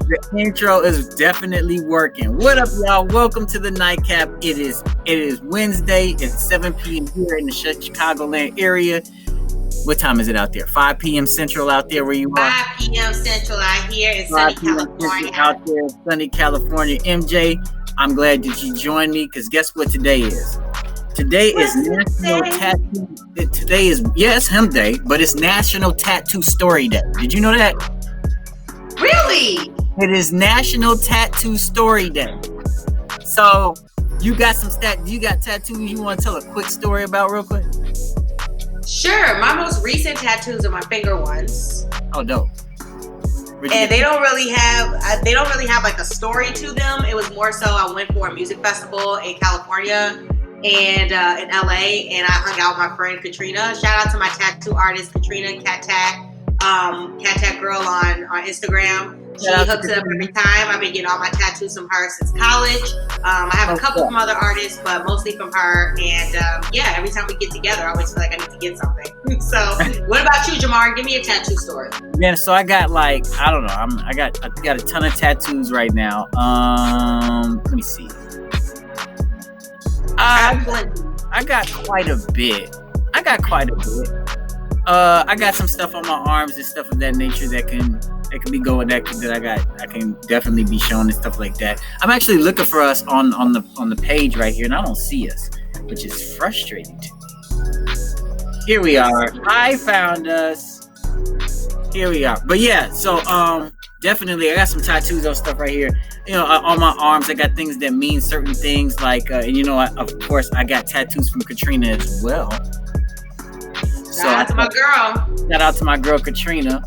The intro is definitely working. What up, y'all? Welcome to the Nightcap. It is Wednesday. It's 7 p.m. here in the Chicagoland area. What time is it out there? 5 p.m. Central out there where you are? 5 p.m. Central out here in sunny California. Out there in sunny California. MJ, I'm glad that you joined me because guess what today is? Today is National Tattoo. Today is, it's Him Day, but it's National Tattoo Story Day. Did you know that? Really? It is National Tattoo Story Day. So you got you got tattoos you want to tell a quick story about real quick? Sure. My most recent tattoos are my finger ones. Oh, dope. And they don't really have like a story to them. It was more so I went for a music festival in California and in LA, and I hung out with my friend Katrina. Shout out to my tattoo artist Katrina Cat Tat Girl on Instagram. She hooks it up every time. I've been getting all my tattoos from her since college. I have a couple from other artists, but mostly from her. And every time we get together, I always feel like I need to get something. So, what about you, Jamar? Give me a tattoo story. Man, so I got I got a ton of tattoos right now. Let me see. I got quite a bit. I got some stuff on my arms and stuff of that nature that can be going that I can definitely be shown and stuff like that. I'm actually looking for us on the page right here, and I don't see us, which is frustrating to me. Here we are. I found us. Here we are. But yeah, so definitely I got some tattoos on stuff right here. You know, on my arms I got things that mean certain things, like and you know, of course I got tattoos from Katrina as well. Shout out to my girl. Shout out to my girl Katrina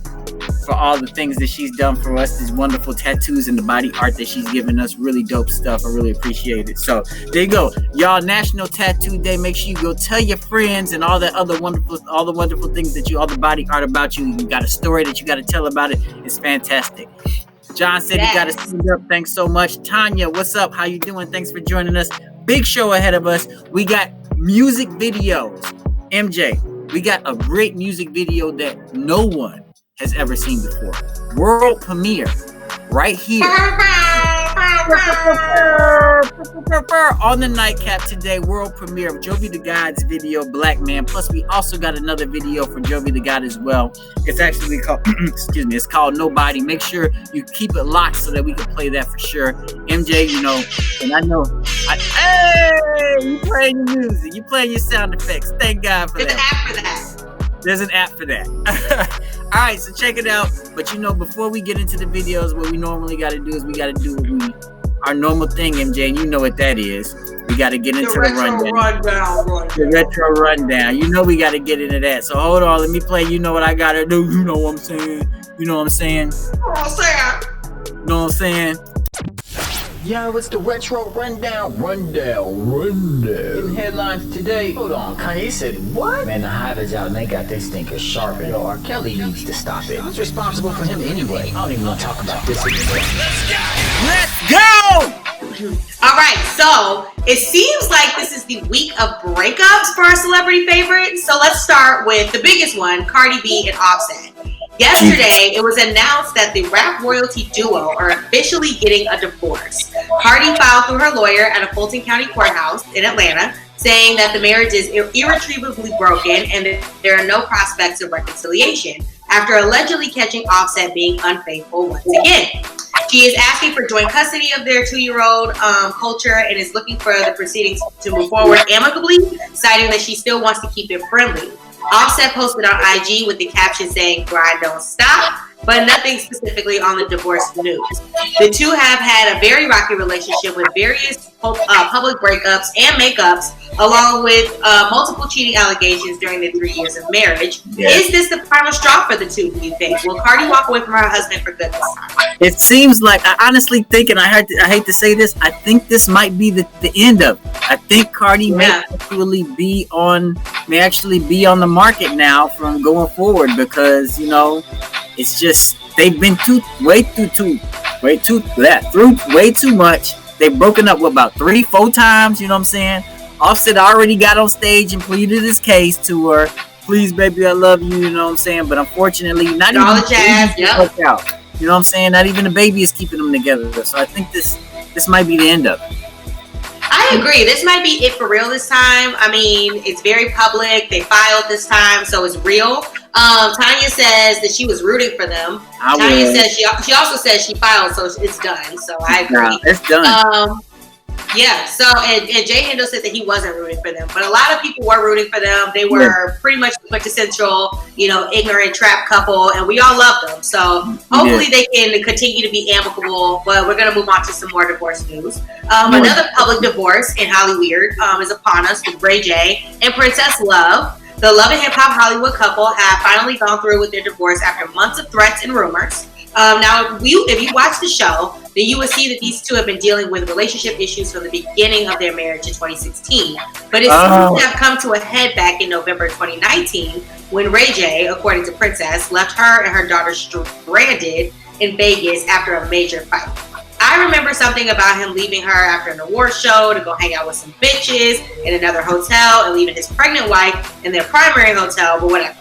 for all the things that she's done for us, these wonderful tattoos and the body art that she's given us. Really dope stuff. I really appreciate it. So there you go. Y'all, National Tattoo Day. Make sure you go tell your friends and all the wonderful things that all the body art about you. You got a story that you got to tell about it. It's fantastic. John said he got to stand up. Thanks so much. Tanya, what's up? How you doing? Thanks for joining us. Big show ahead of us. We got music videos. MJ, we got a great music video that no one has ever seen before. World premiere right here on the Nightcap today. World premiere of Jovidagod's video Black Man. Plus we also got another video for Jovidagod as well. It's actually called it's called Nobody. Make sure you keep it locked so that we can play that for sure. MJ, you know, and I know you playing your music, you playing your sound effects. Thank God for that. There's an app for that. All right, so check it out. But you know, before we get into the videos, what we normally got to do is we got to do our normal thing, MJ, and you know what that is. We got to get into the rundown. The retro rundown. You know we got to get into that. So hold on, let me play. You know what I got to do. You know what I'm saying. You know what I'm saying. You know what I'm saying. Yo, it's the Retro Rundown. In headlines today. Hold on, Kanye said what? Man, the Hive is out and they got this stinker sharpened. Yo, R. Kelly needs to stop it. Who's responsible for him anyway? I don't even want to talk about this anymore. Let's go! All right, so it seems like this is the week of breakups for our celebrity favorites. So let's start with the biggest one, Cardi B and Offset. Yesterday, it was announced that the rap royalty duo are officially getting a divorce. Cardi filed through her lawyer at a Fulton County courthouse in Atlanta, saying that the marriage is irretrievably broken and that there are no prospects of reconciliation after allegedly catching Offset being unfaithful once again. She is asking for joint custody of their 2-year-old Culture and is looking for the proceedings to move forward amicably, citing that she still wants to keep it friendly. Offset posted on IG with the caption saying, "Grind don't stop," but nothing specifically on the divorce news. The two have had a very rocky relationship with various public breakups and makeups, along with multiple cheating allegations during the 3 years of marriage. Yes. Is this the final straw for the two, do you think? Will Cardi walk away from her husband for good this time? It seems like, I honestly think, and I hate to say this, I think this might be the end of it. I think Cardi may actually be on the market now from going forward, because, you know, it's just, they've been through way too much. They've broken up about 3-4 times, you know what I'm saying? Offset already got on stage and pleaded his case to her. Please, baby, I love you, you know what I'm saying? But unfortunately, not even worked out. You know what I'm saying? Not even the baby is keeping them together. So I think this might be the end of it. I agree. This might be it for real this time. I mean, it's very public. They filed this time, so it's real. Tanya says that she was rooting for them. Tanya says she also says she filed, so it's done. So I agree. Yeah, it's done. Yeah. So and Jay Hendo said that he wasn't rooting for them, but a lot of people were rooting for them. They were pretty much the quintessential, ignorant trap couple, and we all love them. So hopefully they can continue to be amicable. But we're gonna move on to some more divorce news. Another public divorce in Hollywood is upon us with Ray J and Princess Love. The Love and Hip Hop Hollywood couple have finally gone through with their divorce after months of threats and rumors. Now, if you watch the show, then you will see that these two have been dealing with relationship issues from the beginning of their marriage in 2016. But it seems to have come to a head back in November 2019 when Ray J, according to Princess, left her and her daughter stranded in Vegas after a major fight. I remember something about him leaving her after an award show to go hang out with some bitches in another hotel and leaving his pregnant wife in their primary hotel, but whatever.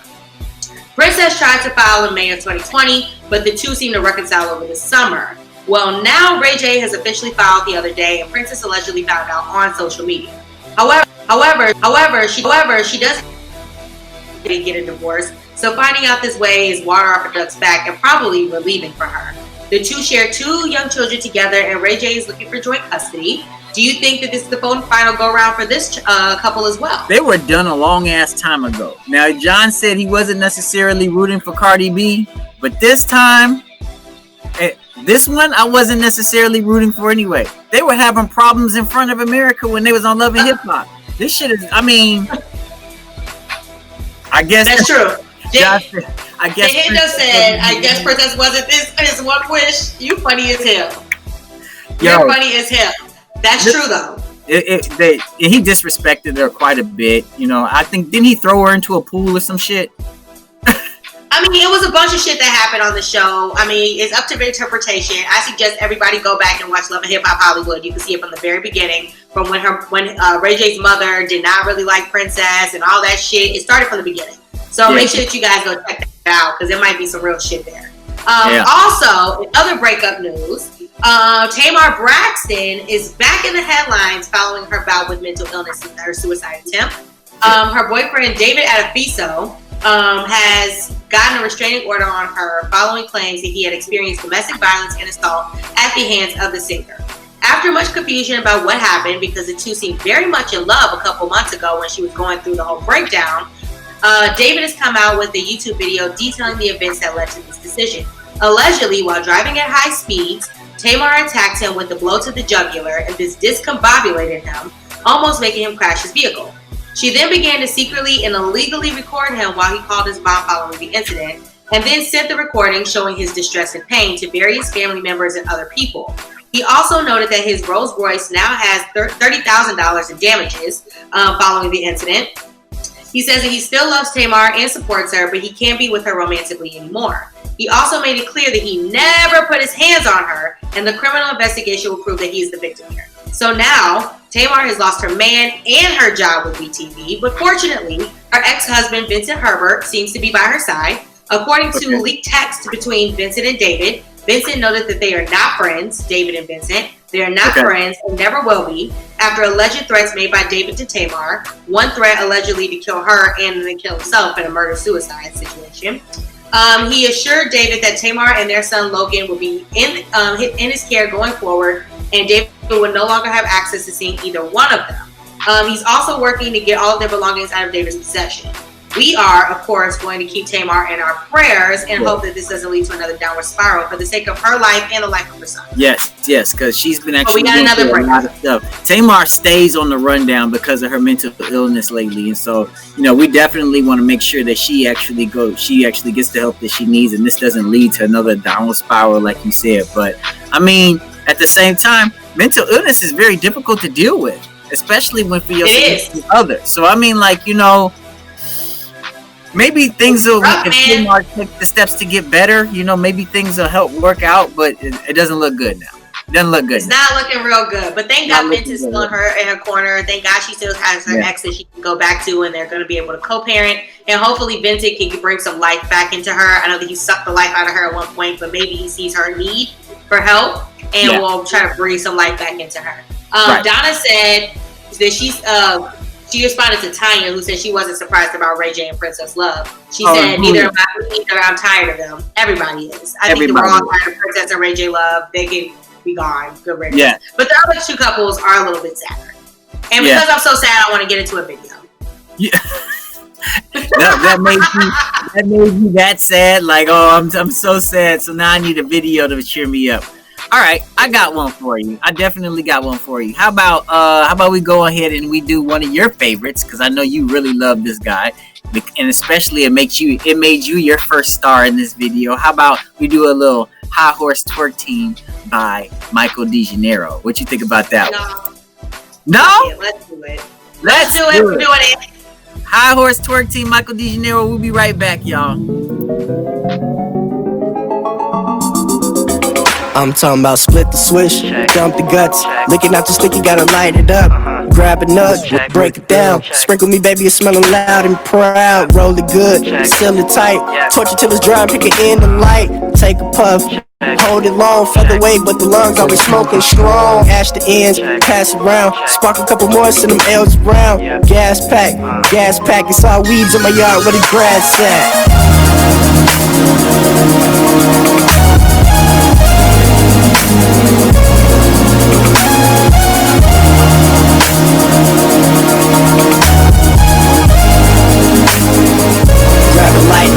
Princess tried to file in May of 2020, but the two seemed to reconcile over the summer. Well, now Ray J has officially filed the other day, and Princess allegedly found out on social media. However, she doesn't get a divorce, so finding out this way is water off a duck's back and probably relieving for her. The two share 2 young children together, and Ray J is looking for joint custody. Do you think that this is the final go-round for this couple as well? They were done a long-ass time ago. Now, John said he wasn't necessarily rooting for Cardi B, but this time, this one, I wasn't necessarily rooting for anyway. They were having problems in front of America when they was on Love and Hip Hop. This shit is, I guess... That's true. I guess Princess wasn't his one wish. You funny as hell. You're funny as hell. That's true though. He disrespected her quite a bit. I think, didn't he throw her into a pool or some shit? I mean, it was a bunch of shit that happened on the show. I mean, it's up to interpretation. I suggest everybody go back and watch Love and Hip Hop Hollywood. You can see it from the very beginning, from when Ray J's mother did not really like Princess and all that shit. It started from the beginning. So make sure that you guys go check that out because there might be some real shit there. Also, in other breakup news, Tamar Braxton is back in the headlines following her bout with mental illness and her suicide attempt. Her boyfriend, David Adefeso, has gotten a restraining order on her following claims that he had experienced domestic violence and assault at the hands of the singer. After much confusion about what happened, because the two seemed very much in love a couple months ago when she was going through the whole breakdown, David has come out with a YouTube video detailing the events that led to this decision. Allegedly, while driving at high speeds, Tamar attacked him with a blow to the jugular, and this discombobulated him, almost making him crash his vehicle. She then began to secretly and illegally record him while he called his mom following the incident, and then sent the recording showing his distress and pain to various family members and other people. He also noted that his Rolls Royce now has $30,000 in damages following the incident. He says that he still loves Tamar and supports her, but he can't be with her romantically anymore. He also made it clear that he never put his hands on her, and the criminal investigation will prove that he is the victim here. So now, Tamar has lost her man and her job with BTV, but fortunately, her ex-husband, Vincent Herbert, seems to be by her side. According to leaked text between Vincent and David, Vincent noted that they are not friends, David and Vincent. They are not friends and never will be, after alleged threats made by David to Tamar, one threat allegedly to kill her and then kill himself in a murder-suicide situation. He assured David that Tamar and their son Logan will be in his care going forward, and David would no longer have access to seeing either one of them. He's also working to get all of their belongings out of David's possession. We are, of course, going to keep Tamar in our prayers and hope that this doesn't lead to another downward spiral for the sake of her life and the life of her son. Yes, because she's been actually going through a lot of stuff. Tamar stays on the rundown because of her mental illness lately, and so we definitely want to make sure that she actually gets the help that she needs, and this doesn't lead to another downward spiral, like you said. But I mean, at the same time, mental illness is very difficult to deal with, especially when for your significant other. So I mean, maybe things will, if Tamar take the steps to get better, maybe things will help work out, but it doesn't look good now. Doesn't look good. It's not looking real good. But thank God Vince is still in her corner. Thank God she still has her ex that she can go back to, and they're going to be able to co-parent. And hopefully Vincent can bring some life back into her. I know that he sucked the life out of her at one point, but maybe he sees her need for help and will try to bring some life back into her. Donna said that she responded to Tanya, who said she wasn't surprised about Ray J and Princess Love. She said, neither am I, neither. I'm tired of them. Everybody is. I think that we're all tired of Princess and Ray J Love. They can be gone. Good riddance. Yeah. But the other two couples are a little bit sadder. And because I'm so sad, I want to get into a video. Yeah. that made you that sad. Like, oh, I'm so sad. So now I need a video to cheer me up. All right, I got one for you. I definitely got one for you. How about we go ahead and we do one of your favorites, because I know you really love this guy, and especially it made you your first star in this video. How about we do a little High Horse Twerk Team by Michael DeGeneiro? What you think about that one? No? Yeah, let's do it. Let's do it. We're doing it. High Horse Twerk Team, Michael DeGeneiro. We'll be right back, y'all. I'm talking about split the swish, dump the guts, licking out the stick, you gotta light it up. Grab a nut, break it down, sprinkle me baby, it's smelling loud and proud. Roll it good, seal it tight, torch it till it's dry, pick it in the light. Take a puff, hold it long, featherweight, but the lungs always smoking strong. Ash the ends, pass it around, spark a couple more, send them L's around. Gas pack, it's all weeds in my yard, where the grass at.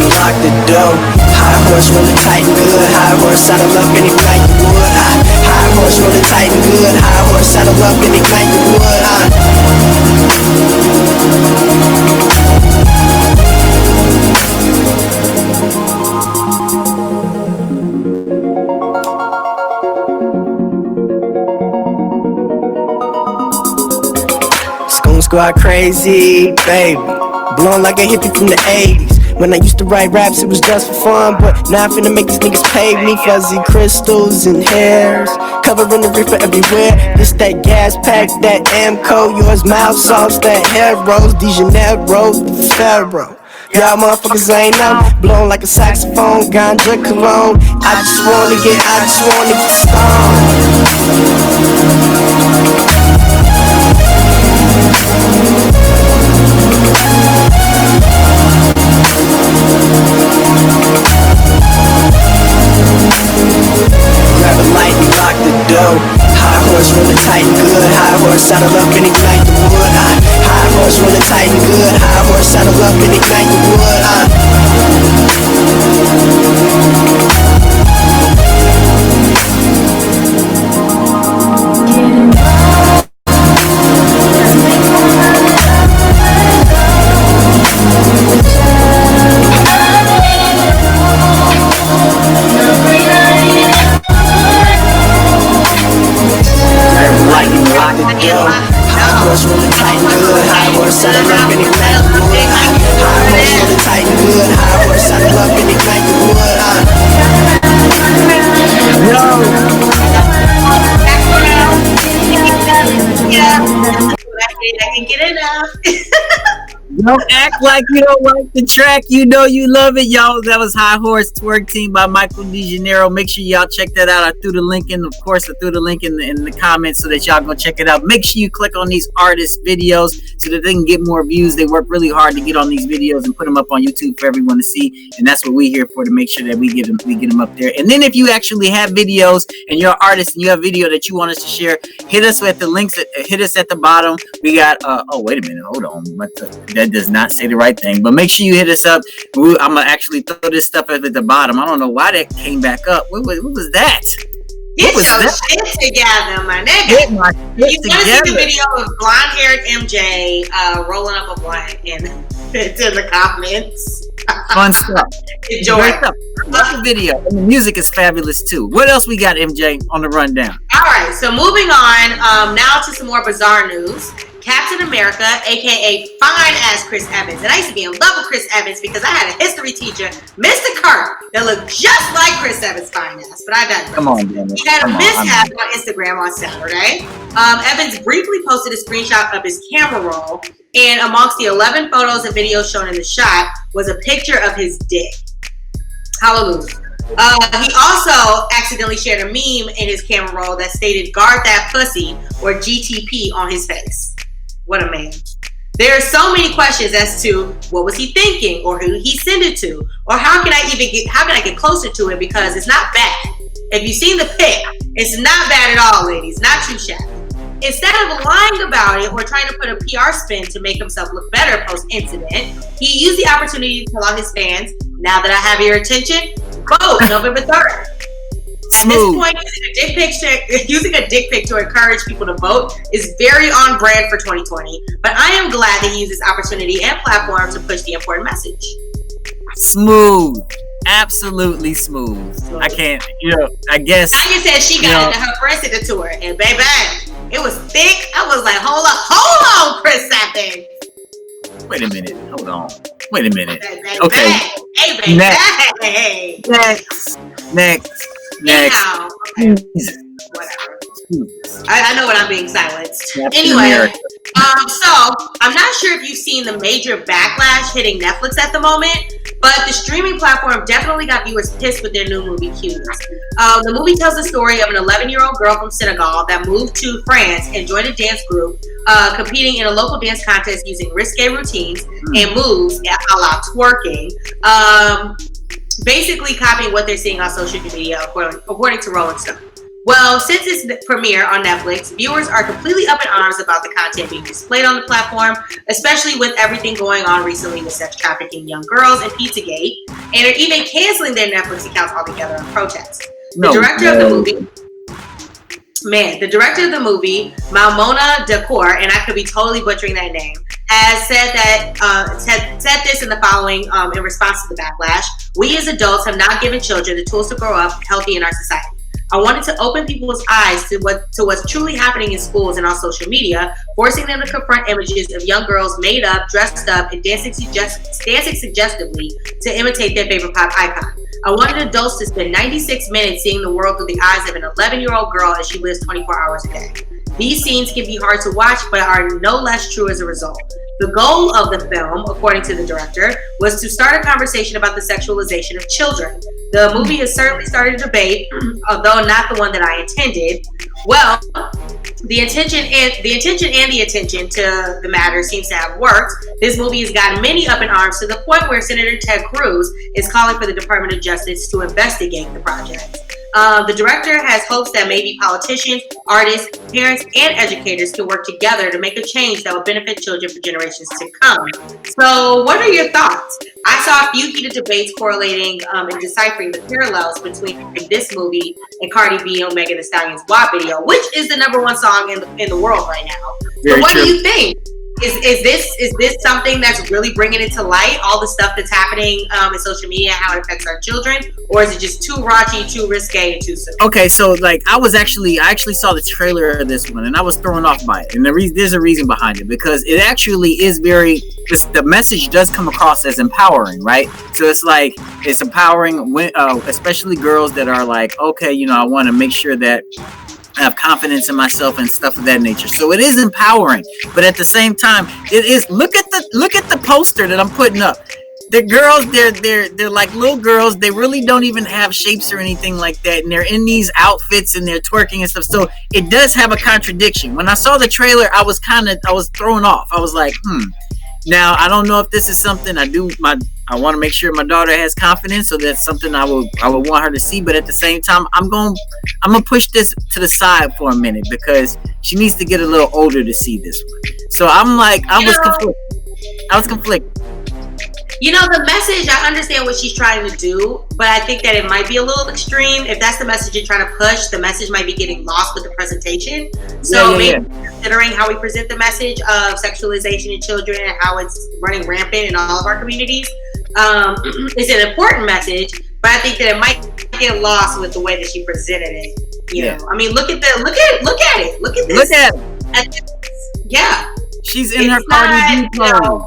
Lock the door. High horse rolling tight and good. High horse saddle up and ignite the wood. High horse rolling tight and good. High horse saddle up and ignite the wood. School squad crazy, baby. Blowing like a hippie from the 80s. When I used to write raps, it was just for fun, but now I'm finna make these niggas pay me. Fuzzy crystals and hairs, covering the reefer everywhere. This that gas pack, that Amco, yours mouth sauce, that hair rose, DeGeneiro, Pharaoh. Y'all motherfuckers ain't know, blowing like a saxophone, ganja cologne. I just wanna get stoned. Grab a light and lock the door. High horse rolling tight and good. High horse saddle up and ignite the wood. High horse rolling tight and good. High horse saddle up and ignite the High horse rolling tight and good. High horse saddle up and ignite the wood. High horse rolling tight and good. High horse saddle up and ignite the wood. I can get enough. Don't act like you don't like the track. You know you love it, y'all. That was High Horse Twerk Team by Michael DeGeneiro. Make sure y'all check that out. I threw the link in, of course, in the comments so that y'all go check it out. Make sure you click on these artists' videos so that they can get more views. They work really hard to get on these videos and put them up on YouTube for everyone to see. And that's what we're here for, to make sure that we get them up there. And then if you actually have videos and you're an artist and you have a video that you want us to share, hit us with the links. Hit us at the bottom. We got, oh, wait a minute. Hold on. That does not say the right thing, but make sure you hit us up. I'm gonna actually throw this stuff at the bottom. I don't know why that came back up. What was that? Get your shit together, my nigga. Get my shit you want to see the video of blonde-haired MJ rolling up a blunt and it's in the comments. Fun stuff. Enjoy. Great stuff. Love the video. And the music is fabulous too. What else we got, MJ, on the rundown? All right, so moving on now to some more bizarre news. Captain America, aka fine ass Chris Evans. And I used to be in love with Chris Evans because I had a history teacher, Mr. Kirk, that looked just like Chris Evans' fine ass. But I digress. Come on, damn it. He had a mishap on Instagram on Saturday. Evans briefly posted a screenshot of his camera roll, and amongst the 11 photos and videos shown in the shot was a picture of his dick. Hallelujah. He also accidentally shared a meme in his camera roll that stated "Guard that pussy" or GTP on his face. What a man. There are so many questions as to what was he thinking, or who he sent it to, or how can I get closer to it, because it's not bad. If you've seen the pic, it's not bad at all, ladies. Not too shabby. Instead of lying about it or trying to put a PR spin to make himself look better post-incident, he used the opportunity to tell out his fans, "Now that I have your attention, vote November 3rd. At this point, using a dick pic to encourage people to vote is very on brand for 2020, but I am glad that he used this opportunity and platform to push the important message. Smooth. Absolutely smooth. I can't, I guess. Tanya said she got it, her friend sent it to her, and baby, it was thick. I was like, hold on, Chris Evans. Wait a minute. Hold on. Wait a minute. Okay. Hey, baby. Next. Anyhow, okay. Whatever. I know when I'm being silenced. Anyway, so I'm not sure if you've seen the major backlash hitting Netflix at the moment, but the streaming platform definitely got viewers pissed with their new movie cues. The movie tells the story of an 11-year-old girl from Senegal that moved to France and joined a dance group, competing in a local dance contest using risque routines and moves a la twerking. Basically copying what they're seeing on social media, according to Rolling Stone. Well, since its premiere on Netflix, viewers are completely up in arms about the content being displayed on the platform, especially with everything going on recently with sex trafficking young girls and Pizzagate, and are even canceling their Netflix accounts altogether in protest. The director of the movie, Maimouna Dacour, and I could be totally butchering that name, has said this in the following in response to the backlash: "We as adults have not given children the tools to grow up healthy in our society. I wanted to open people's eyes to what's truly happening in schools and on social media, forcing them to confront images of young girls made up, dressed up, and dancing suggestively to imitate their favorite pop icon. I wanted adults to spend 96 minutes seeing the world through the eyes of an 11-year-old girl as she lives 24 hours a day. These scenes can be hard to watch, but are no less true as a result. The goal of the film, according to the director, was to start a conversation about the sexualization of children. The movie has certainly started a debate, although not the one that I intended. Well, the intention and the attention to the matter seems to have worked. This movie has gotten many up in arms to the point where Senator Ted Cruz is calling for the Department of Justice to investigate the project. The director has hopes that maybe politicians, artists, parents, and educators can work together to make a change that will benefit children for generations to come. So what are your thoughts? I saw a few heated debates correlating and deciphering the parallels between this movie and Cardi B and Megan Thee Stallion's WAP video, which is the #1 song in the world right now. So what do you think? Is this something that's really bringing it to light, all the stuff that's happening in social media, how it affects our children, or is it just too raunchy, too risque, and too soon? Okay, so like I actually saw the trailer of this one, and I was thrown off by it, and there's a reason behind it, because it actually is the message does come across as empowering, right? So it's empowering, especially girls that are like, okay, I want to make sure that I have confidence in myself and stuff of that nature. So it is empowering, but at the same time, it is. Look at the poster that I'm putting up. The girls, they're like little girls. They really don't even have shapes or anything like that, and they're in these outfits and they're twerking and stuff. So it does have a contradiction. When I saw the trailer, I was thrown off. I was like, Now I don't know if this is something I want to make sure my daughter has confidence, so that's something I would want her to see. But at the same time, I'm gonna push this to the side for a minute, because she needs to get a little older to see this one. So I was conflicted. The message, I understand what she's trying to do, but I think that it might be a little extreme. If that's the message you're trying to push, the message might be getting lost with the presentation. So maybe considering how we present the message of sexualization in children and how it's running rampant in all of our communities, it's an important message, but I think that it might get lost with the way that she presented it. I mean, look at it. Look at this. Look at it. Yeah. She's in her Cardi B clothes.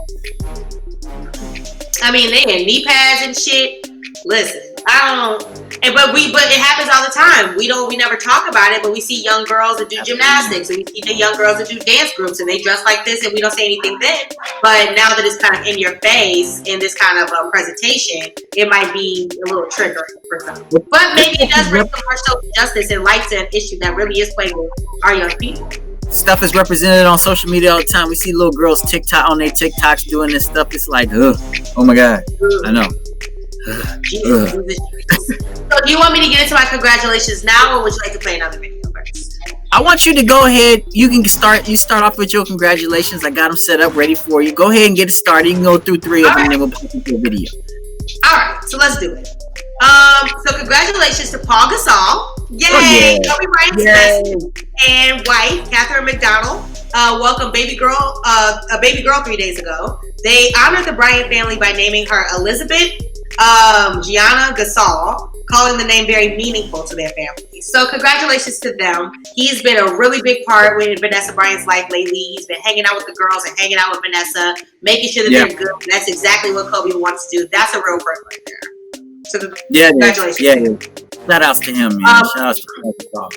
I mean, they in knee pads and shit. Listen, I don't. But it happens all the time. We never talk about it, but we see young girls that do gymnastics, and we see the young girls that do dance groups, and they dress like this, and we don't say anything then. But now that it's kind of in your face in this kind of presentation, it might be a little triggering for some. But maybe it does bring some more social justice and light to an issue that really is plaguing our young people. Stuff is represented on social media all the time. We see little girls TikTok on their TikToks doing this stuff. It's like, ugh, oh my God, I know. Jesus. So do you want me to get into my congratulations now, or would you like to play another video first? I want you to go ahead. You start off with your congratulations. I got them set up ready for you. Go ahead and get it started. You can go through 3 of them, and then we'll put into a video. All right, so let's do it. So congratulations to Pau Gasol. Yay! Oh, yeah. Kobe Bryant's best and wife, Catherine McDonald, welcomed a baby girl 3 days ago. They honored the Bryant family by naming her Elizabeth Gianna Gasol, calling the name very meaningful to their family. So congratulations to them. He's been a really big part in Vanessa Bryant's life lately. He's been hanging out with the girls and hanging out with Vanessa, making sure that they're good. That's exactly what Kobe wants to do. That's a real friend right there. So congratulations. Yeah. Shout outs to him, man. Shout outs to Gasol.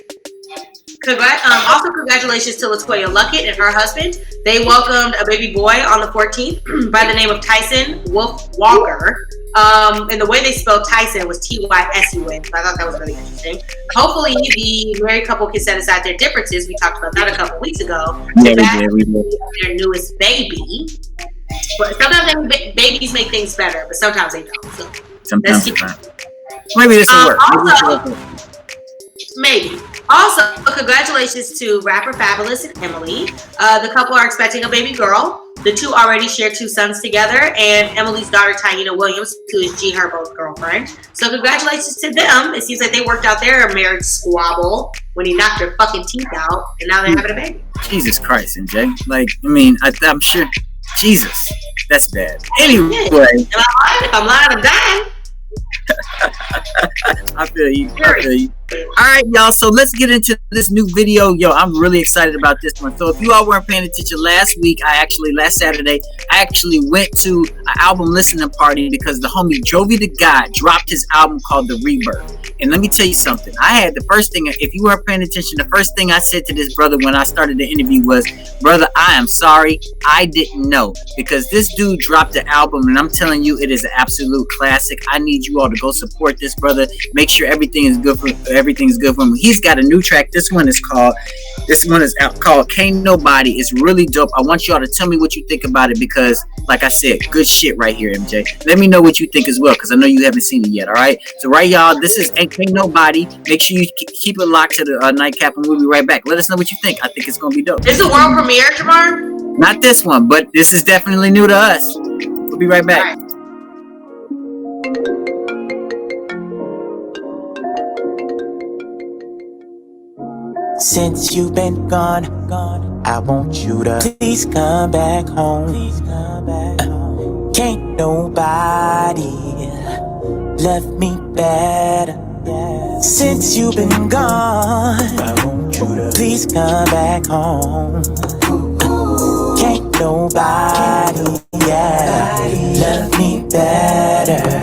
Also, congratulations to LaToya Luckett and her husband. They welcomed a baby boy on the 14th by the name of Tyson Wolf Walker. And the way they spelled Tyson was Tysun. So I thought that was really interesting. Hopefully, the married couple can set aside their differences. We talked about that a couple weeks ago. Yeah, we did. Their newest baby. But sometimes babies make things better, but sometimes they don't. So sometimes they don't. Maybe this will work. Maybe. Also, congratulations to rapper Fabolous and Emily. The couple are expecting a baby girl. The two already share 2 sons together, and Emily's daughter, Taina Williams, who is G Herbo's girlfriend. So congratulations to them. It seems like they worked out their marriage squabble when he knocked her fucking teeth out, and now they're having a baby. Jesus Christ, MJ. Like, I mean, I'm sure. Jesus, that's bad. Anyway. If I'm lying, I'm dying. I feel you. All right, y'all. So let's get into this new video. Yo, I'm really excited about this one. So if you all weren't paying attention last Saturday, I actually went to an album listening party because the homie Jovidagod dropped his album called The Rebirth. And let me tell you something. If you weren't paying attention, the first thing I said to this brother when I started the interview was, brother, I am sorry. I didn't know, because this dude dropped the album, and I'm telling you, it is an absolute classic. I need you all to go support this brother. Make sure everything is good for him. He's got a new track. This one is out called Can't Nobody. It's really dope. I want y'all to tell me what you think about it, because like I said, good shit right here, MJ. Let me know what you think as well, because I know you haven't seen it yet. All right, so right, y'all, this is Can't Nobody. Make sure you keep it locked to the nightcap, and we'll be right back. Let us know what you think. I think it's gonna be dope. This is a world premiere, Jamar? Not this one, but this is definitely new to us. We'll be right back. Since you've been gone, I want you to please come back home. Can't nobody love me better. Since you've been gone, I want you to please come back home. Can't nobody love me better.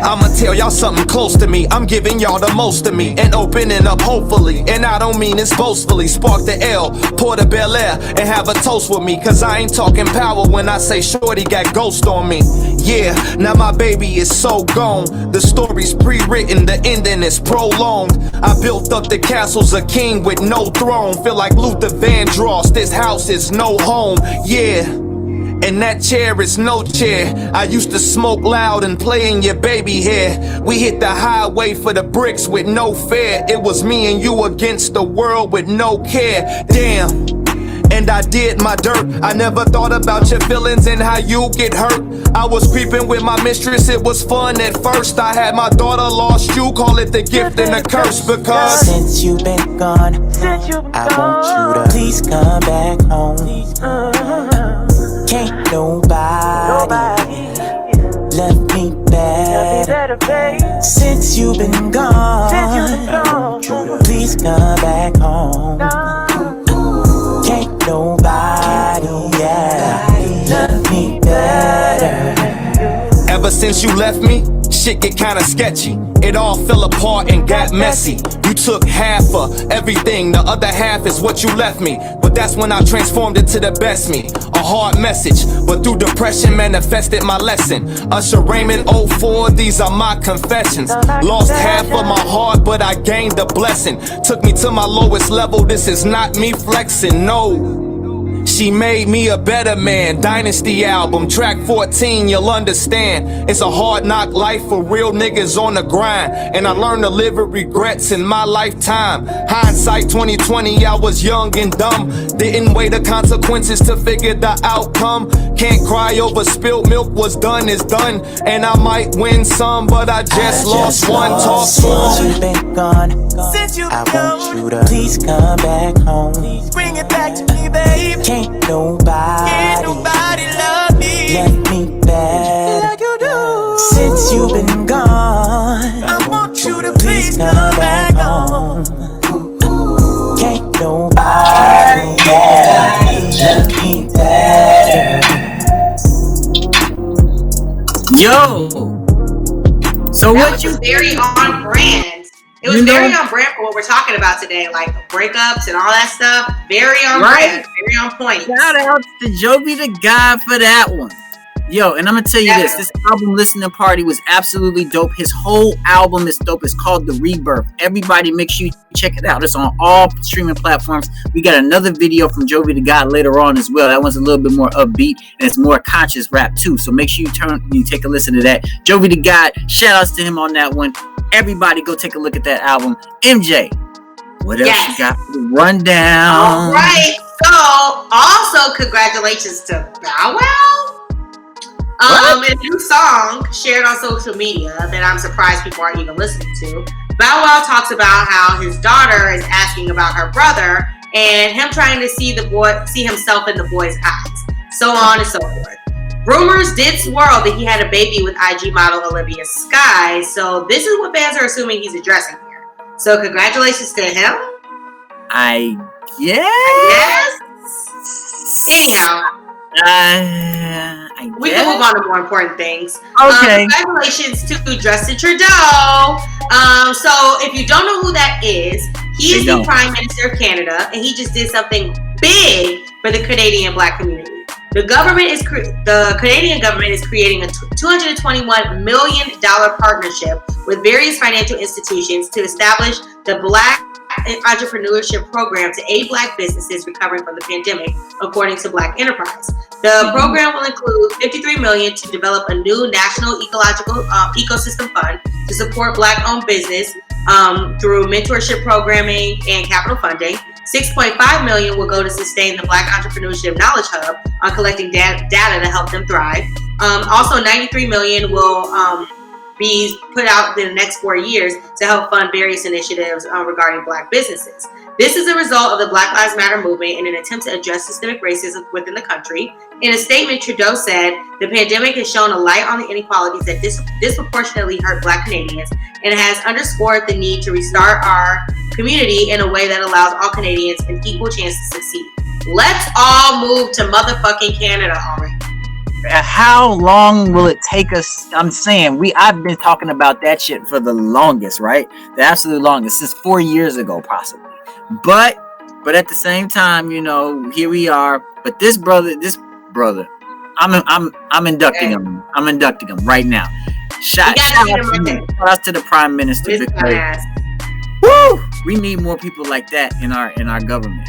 I'ma tell y'all something close to me. I'm giving y'all the most of me and opening up hopefully. And I don't mean this boastfully. Spark the L, pour the Bel Air, and have a toast with me. Cause I ain't talking power when I say shorty got ghost on me. Yeah, now my baby is so gone. The story's pre-written, the ending is prolonged. I built up the castles of king with no throne. Feel like Luther Vandross, this house is no home. Yeah. And that chair is no chair. I used to smoke loud and play in your baby hair. We hit the highway for the bricks with no fare. It was me and you against the world with no care. Damn. And I did my dirt. I never thought about your feelings and how you get hurt. I was creeping with my mistress, it was fun at first. I had my daughter, lost you, call it the gift and the curse. Because since you've been gone, I want you to please come back home. Can't nobody love me better. Since you've been gone, please come back home. Can't nobody nobody, yeah. Love me better. Ever since you left me, shit get kinda sketchy. It all fell apart and got messy. You took half of everything, the other half is what you left me. But that's when I transformed into the best me. A hard message, but through depression manifested my lesson. Usher Raymond 04, these are my confessions. Lost half of my heart, but I gained a blessing. Took me to my lowest level, this is not me flexing, no. She made me a better man. Dynasty album, track 14, you'll understand. It's a hard knock life for real niggas on the grind. And I learned to live with regrets in my lifetime. Hindsight 2020, I was young and dumb. Didn't weigh the consequences to figure the outcome. Can't cry over spilled milk, what's done is done. And I might win some, but I just lost one. Talk Since you've been gone, I want you to please come back home. Bring it back to me, babe. Can't nobody love me love me better like you do. since you've been gone. I want you to please come back home. Can't nobody love me better. Yo. So That what was you very on brand. It was very on brand for what we're talking about today, like breakups and all that stuff. Very on brand, very on point. shout out to Jovidagod for that one. Yo, and I'm gonna tell you this album listening party was absolutely dope. His whole album is dope. It's called The Rebirth. Everybody make sure you check it out. It's on all streaming platforms. We got another video from Jovidagod later on as well. That one's a little bit more upbeat and it's more conscious rap too. So make sure you take a listen to that. Jovidagod, shout outs to him on that one. Everybody go take a look at that album. MJ, what else you got for the rundown? All right. So, also congratulations to Bow Wow. A new song shared on social media that I'm surprised people aren't even listening to. Bow Wow talks about how his daughter is asking about her brother and him trying to see himself in the boy's eyes, so on and so forth. Rumors did swirl that he had a baby with IG model Olivia Skye, so this is what fans are assuming he's addressing here. So congratulations to him. I guess. Anyhow. We can move on to more important things. Okay. Congratulations to Justin Trudeau. So if you don't know who that is, he is the Prime Minister of Canada, and he just did something big for the Canadian Black community. The Canadian government is creating a $221 million partnership with various financial institutions to establish the Black Entrepreneurship Program to aid Black businesses recovering from the pandemic, according to Black Enterprise. The program will include $53 million to develop a new national ecological ecosystem fund to support Black-owned business through mentorship programming and capital funding. $6.5 million will go to sustain the Black Entrepreneurship Knowledge Hub on collecting data to help them thrive. Also, $93 million will be put out in the next 4 years to help fund various initiatives regarding Black businesses. This is a result of the Black Lives Matter movement in an attempt to address systemic racism within the country. In a statement, Trudeau said, "The pandemic has shown a light on the inequalities that disproportionately hurt Black Canadians and has underscored the need to restart our community in a way that allows all Canadians an equal chance to succeed. Let's all move to motherfucking Canada already." How long will it take us? I'm saying I've been talking about that shit for the longest, right? The absolute longest, since 4 years ago, possibly. But at the same time, here we are. But this brother, I'm inducting him. I'm inducting him right now. Shout out to the Prime Minister. Woo! We need more people like that in our government.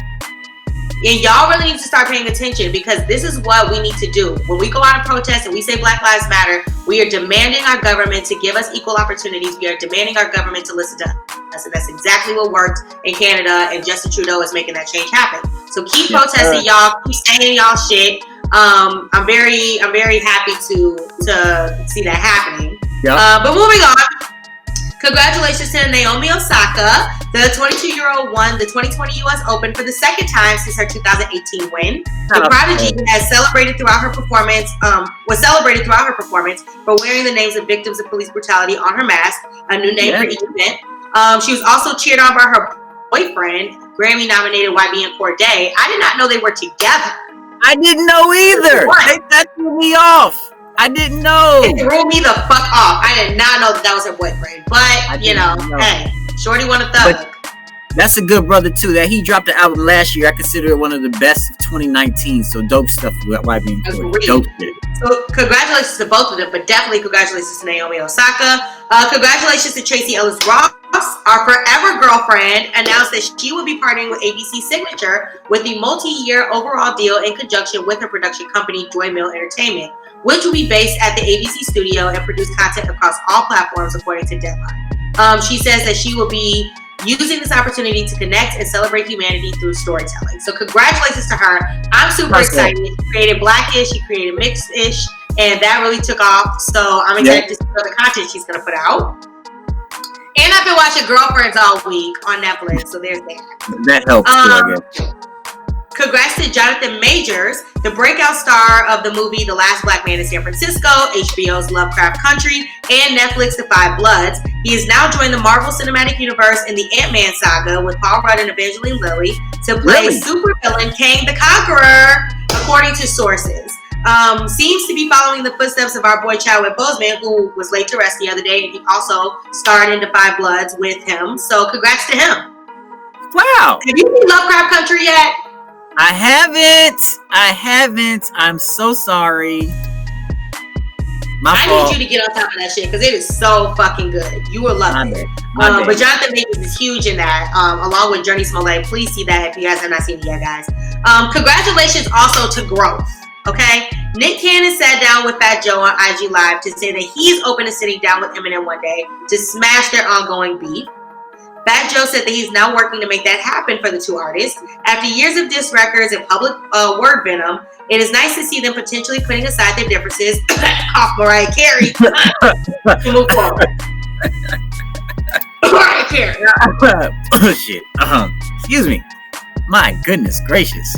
And y'all really need to start paying attention, because this is what we need to do. When we go out and protest and we say Black Lives Matter, we are demanding our government to give us equal opportunities. We are demanding our government to listen to us. And that's exactly what worked in Canada, and Justin Trudeau is making that change happen. So keep protesting, y'all. Keep saying y'all shit. I'm very happy to see that happening. Yep. But moving on. Congratulations to Naomi Osaka. The 22-year-old won the 2020 U.S. Open for the second time since her 2018 win. The prodigy has celebrated throughout her performance. For wearing the names of victims of police brutality on her mask, a new name for each event. She was also cheered on by her boyfriend, Grammy-nominated YBN Cordae. I did not know they were together. I didn't know either. That threw me off. I didn't know. It threw me the fuck off. I did not know that was her boyfriend. But, hey, Shorty wanna thug. But that's a good brother, too. That he dropped the album last year. I consider it one of the best of 2019. So dope stuff with YB. Dope shit. So congratulations to both of them, but definitely congratulations to Naomi Osaka. Congratulations to Tracie Ellis Ross, our forever girlfriend, announced that she will be partnering with ABC Signature with the multi-year overall deal in conjunction with her production company, Joy Mill Entertainment, which will be based at the ABC studio and produce content across all platforms, according to Deadline. She says that she will be using this opportunity to connect and celebrate humanity through storytelling. So congratulations to her. I'm super excited. She created Blackish, she created Mixed-ish, and that really took off. So I'm excited to see the content she's going to put out. And I've been watching Girlfriends all week on Netflix, so there's that. That helps too, I guess. Congrats to Jonathan Majors, the breakout star of the movie The Last Black Man in San Francisco, HBO's Lovecraft Country, and Netflix's The Five Bloods. He has now joined the Marvel Cinematic Universe in the Ant-Man saga with Paul Rudd and Evangeline Lilly to play supervillain Kang the Conqueror, according to sources. Seems to be following the footsteps of our boy Chadwick Boseman, who was laid to rest the other day, and he also starred in The Five Bloods with him. So congrats to him. Wow. Have you seen Lovecraft Country yet? I haven't. I'm so sorry. I need you to get on top of that shit because it is so fucking good. You will love it. But Jonathan Majors is huge in that, along with Journey Smollett. Please see that if you guys have not seen it yet, guys. Congratulations also to Growth. Okay, Nick Cannon sat down with Fat Joe on IG Live to say that he's open to sitting down with Eminem one day to smash their ongoing beef. Fat Joe said that he's now working to make that happen for the two artists. After years of diss records and public word venom, it is nice to see them potentially putting aside their differences, off Mariah Carey, to move forward. Mariah Carey. Shit. Excuse me. My goodness gracious.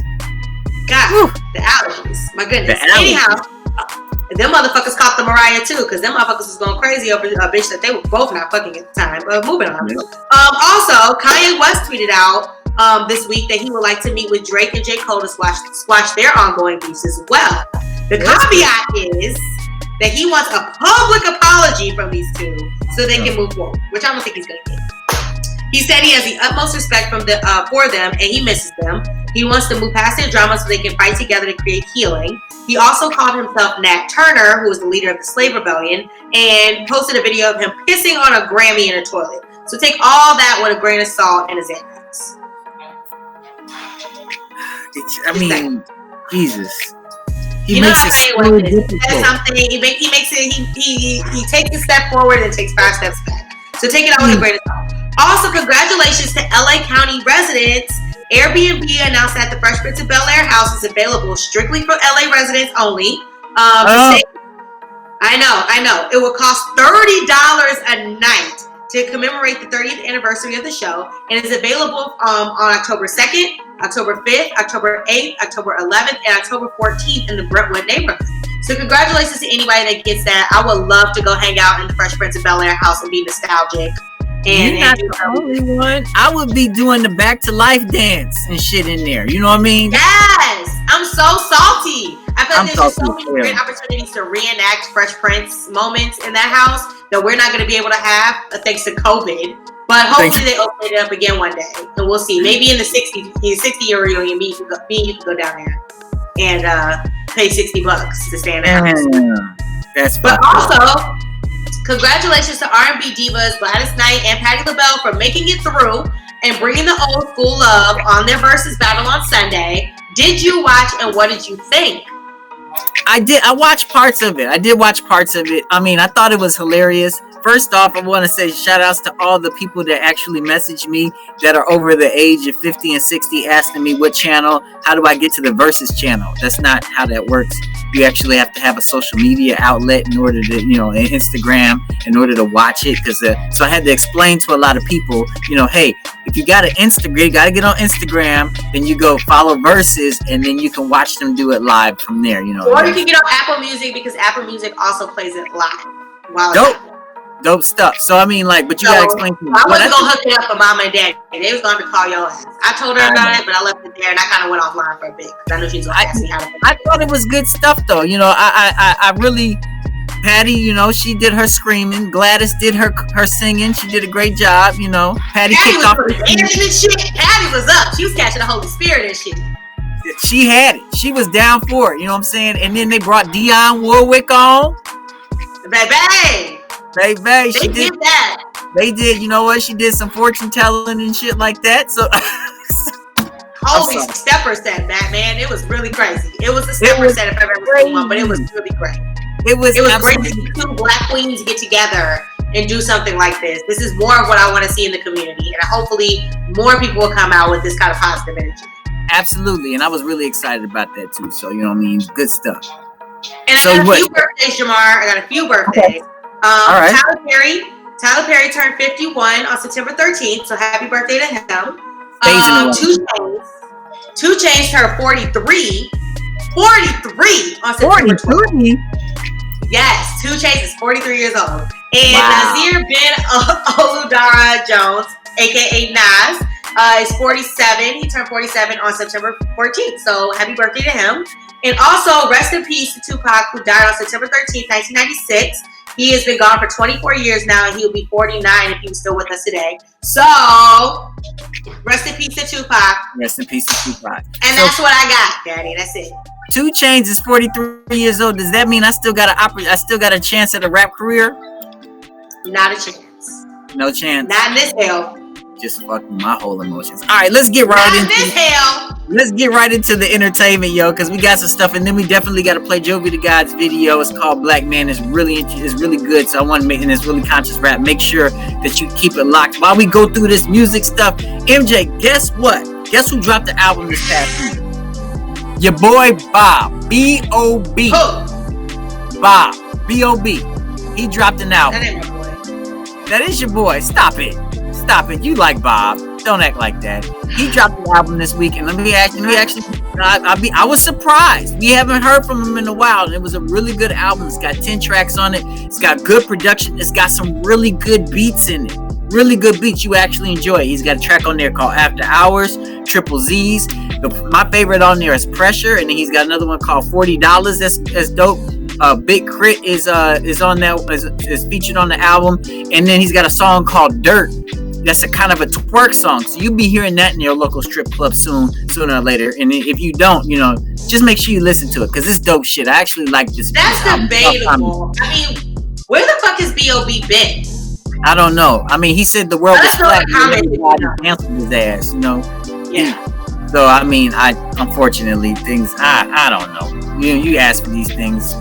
God, the allergies. My goodness. Anyhow, them motherfuckers caught the Mariah too, because them motherfuckers was going crazy over a bitch that they were both not fucking at the time. Moving on. Also, Kanye West tweeted out this week that he would like to meet with Drake and J. Cole to squash their ongoing beefs as well. The caveat is that he wants a public apology from these two so they can move forward, which I don't think he's going to get. He said he has the utmost respect for them and he misses them. He wants to move past their drama so they can fight together to create healing. He also called himself Nat Turner, who was the leader of the Slave Rebellion, and posted a video of him pissing on a Grammy in a toilet. So take all that with a grain of salt and a Xanax. Jesus. He makes it so difficult. Something he makes it. He takes a step forward and takes 5 steps back. So take it all with a grain of salt. Also, congratulations to LA County residents. Airbnb announced that the Fresh Prince of Bel-Air house is available strictly for LA residents only. I know. It will cost $30 a night to commemorate the 30th anniversary of the show, and is available on October 2nd, October 5th, October 8th, October 11th, and October 14th in the Brentwood neighborhood. So congratulations to anybody that gets that. I would love to go hang out in the Fresh Prince of Bel-Air house and be nostalgic. You're not the only one. I would be doing the back to life dance and shit in there. You know what I mean? Yes. I'm so salty. I feel like there's just so many great opportunities to reenact Fresh Prince moments in that house that we're not going to be able to have thanks to COVID. But hopefully they open it up again one day, and we'll see. Maybe in the 60-year reunion, you can go down there and pay $60 to stay in the house. But also, congratulations to R&B divas Gladys Knight and Patti LaBelle for making it through and bringing the old school love on their versus battle on Sunday. Did you watch, and what did you think? I did. I watched parts of it. I mean, I thought it was hilarious. First off, I want to say shout outs to all the people that actually message me that are over the age of 50 and 60 asking me what channel, how do I get to the Versus channel? That's not how that works. You actually have to have a social media outlet in order to, an Instagram in order to watch it. So I had to explain to a lot of people, hey, if you got an Instagram, you got to get on Instagram, then you go follow Versus, and then you can watch them do it live from there, Or you can get on Apple Music because Apple Music also plays it live. Dope. Dope stuff. So I mean, like, but you gotta explain to me. I wasn't gonna hook it up for mama and daddy. They was gonna call your ass. I told her about it, but I left it there, and I kind of went offline for a bit because I knew she was gonna ask me how to. I thought it was good stuff, though. You know, I really, Patty. You know, she did her screaming. Gladys did her singing. She did a great job. You know, Patty kicked off the dancing and shit. Patty was up. She was catching the Holy Spirit and shit. She had it. She was down for it. You know what I'm saying? And then they brought Dionne Warwick on. Baby. She did that. They did. You know what? She did some fortune telling and shit like that. So. Holy stepper set, that man. It was really crazy. It was a stepper set if I've ever seen one, but it was really great. It was great to see two black queens get together and do something like this. This is more of what I want to see in the community, and hopefully more people will come out with this kind of positive energy. Absolutely, and I was really excited about that too. So you know what I mean, good stuff. And I got a few birthdays, Jamar. I got a few birthdays. All right. Tyler Perry turned 51 on September 13th, so happy birthday to him. 2 Chainz turned 43. 43 on September 12th. Yes, 2 Chainz is 43 years old. And Nazir Ben Oludara Jones, aka Nas, is 47. He turned 47 on September 14th. So happy birthday to him. And also, rest in peace to Tupac, who died on September 13th, 1996. He has been gone for 24 years now, and he will be 49 if he was still with us today. So, rest in peace to Tupac. Rest in peace to Tupac. And that's what I got, Daddy. That's it. 2 Chainz is 43 years old. Does that mean I still got a chance at a rap career? Not a chance. No chance. Not in this hell. Just fucking my whole emotions. All right, let's get right into the entertainment, yo, because we got some stuff, and then we definitely got to play Jovidagod's video. It's called Black Man. It's really good. So I want to make, and it's really conscious rap. Make sure that you keep it locked while we go through this music stuff. MJ, guess what? Guess who dropped the album this past week? Your boy Bob, B.O.B. Bob, B.O.B. He dropped an album. That ain't my boy. That is your boy. Stop it. You like Bob. Don't act like that. He dropped the album this week, and I was surprised. We haven't heard from him in a while, and it was a really good album. It's got 10 tracks on it. It's got good production. It's got some really good beats in it. Really good beats you actually enjoy. He's got a track on there called After Hours, Triple Z's. My favorite on there is Pressure, and then he's got another one called $40. That's dope. Big Crit is on that is featured on the album, and then he's got a song called Dirt. That's a kind of a twerk song, so you'll be hearing that in your local strip club sooner or later. And if you don't, just make sure you listen to it because it's dope shit. I actually like this. That's debatable. I mean, where the fuck has B.O.B. been? I don't know. I mean, he said the world was flat. Everybody canceled his ass, Yeah. So I mean, unfortunately things. I don't know. You ask for these things.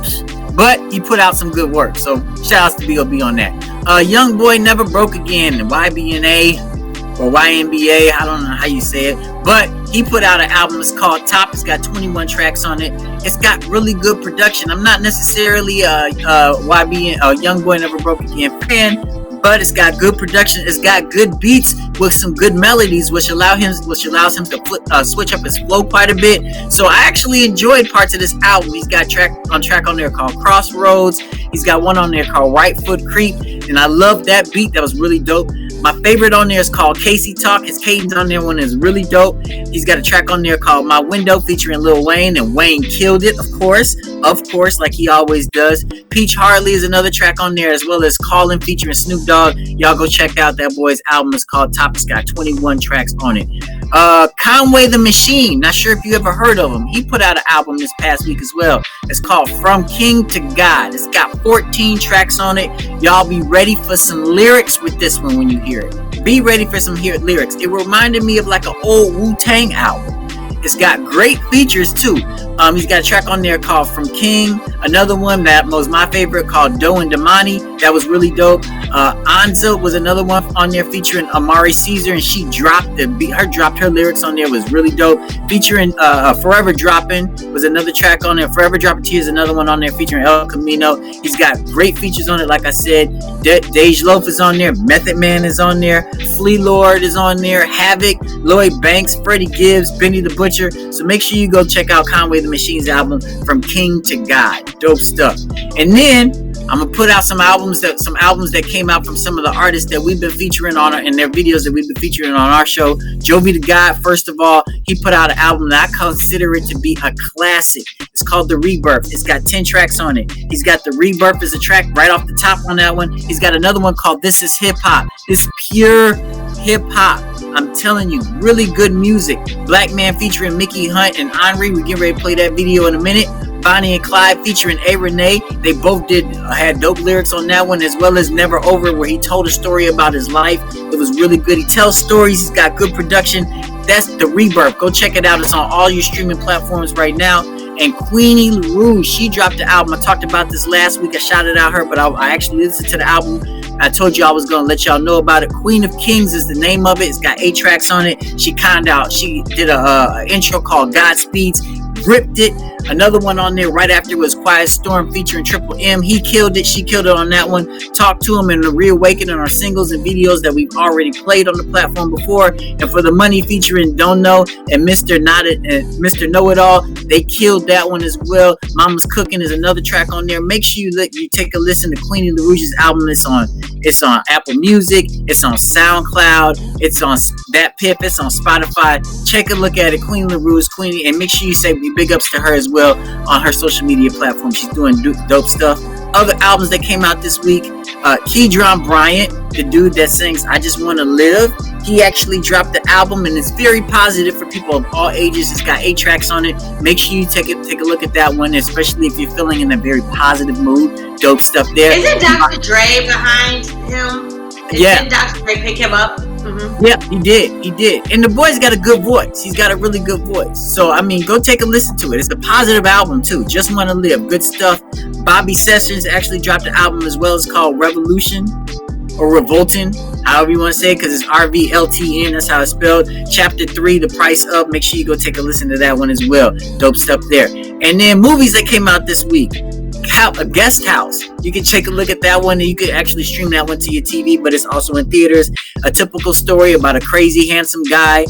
But he put out some good work. So shout outs to B.O.B. on that. Young Boy Never Broke Again, YBNA or YNBA, I don't know how you say it. But he put out an album. It's called Top. It's got 21 tracks on it. It's got really good production. I'm not necessarily a Young Boy Never Broke Again fan, but it's got good production. It's got good beats with some good melodies, which allows him to switch up his flow quite a bit. So I actually enjoyed parts of this album. He's got track on there called Crossroads. He's got one on there called Right Foot Creep, and I love that beat. That was really dope. My favorite on there is called Casey Talk. His cadence on there one is really dope. He's got a track on there called My Window featuring Lil Wayne, and Wayne killed it, of course, like he always does. Peach Harley is another track on there, as well as Callin' featuring Snoop Dogg. Y'all go check out that boy's album. It's called Top. It's got 21 tracks on it. Conway The Machine. Not sure if you ever heard of him. He put out an album this past week as well. It's called From King to God. It's got 14 tracks on it. Y'all be ready for some lyrics with this one when you hear it. Be ready for some lyrics. It reminded me of like an old Wu-Tang album. It's got great features too. He's got a track on there called From King. Another one that was my favorite called Doe and Damani. That was really dope. Anza was another one on there featuring Amari Caesar, and she dropped her lyrics on there was really dope. Featuring Forever Droppin' was another track on there. Forever Droppin' Tears, another one on there featuring El Camino. He's got great features on it. Like I said, Dej Loaf is on there. Method Man is on there. Flea Lord is on there. Havoc, Lloyd Banks, Freddie Gibbs, Benny the Butcher. So make sure you go check out Conway the Machine's album From King to God. Dope stuff. And then I'm gonna put out some albums that came out from some of the artists that we've been featuring on in their videos that we've been featuring on our show. Jovidagod, first of all, he put out an album that I consider it to be a classic. It's called The Rebirth. It's got 10 tracks on it. He's got The Rebirth as a track right off the top on that one. He's got another one called This Is Hip Hop. It's pure hip hop. I'm telling you, really good music. Black Man featuring Mickey Hunt and Henri. We get ready to play that video in a minute. Bonnie and Clyde featuring A. Renee. They both had dope lyrics on that one, as well as Never Over, where he told a story about his life. It was really good. He tells stories. He's got good production. That's The Rebirth. Go check it out. It's on all your streaming platforms right now. And Queenie LaRouge, she dropped the album. I talked about this last week. I shouted out her, but I actually listened to the album. I told you I was going to let y'all know about it. Queen of Kings is the name of it. It's got 8 tracks on it. She did a intro called Godspeeds. Ripped it. Another one on there right after was Quiet Storm featuring Triple M. He killed it. She killed it on that one. Talk to Him and The Reawakening are singles and videos that we've already played on the platform before. And For the Money featuring Don't Know and Mr. Know It All, they killed that one as well. Mama's Cooking is another track on there. Make sure you take a listen to Queenie LaRouge's album. It's on Apple Music. It's on SoundCloud. It's on That Pip. It's on Spotify. Check a look at it. Queenie LaRouge, Queenie, and make sure you say big ups to her as well on her social media platform. She's doing dope stuff. Other albums that came out this week, Keydron Bryant, the dude that sings I Just Want to Live, he actually dropped the album, and it's very positive for people of all ages. It's got 8 tracks on it. Make sure you take a look at that one, especially if you're feeling in a very positive mood. Dope stuff there. Isn't Dr. Dre behind him? Didn't Dr. Dre pick him up? Mm-hmm. Yeah, he did. And the boy's got a good voice. He's got a really good voice. So, I mean, go take a listen to it. It's a positive album, too. Just Want to Live. Good stuff. Bobby Sessions actually dropped an album as well. It's called Revolution or Revolting, however you want to say it, because it's RVLTN. That's how it's spelled. Chapter 3, The Price Up. Make sure you go take a listen to that one as well. Dope stuff there. And then movies that came out this week. A Guest House. You can take a look at that one, and you can actually stream that one to your TV, but it's also in theaters. A typical story about a crazy, handsome guy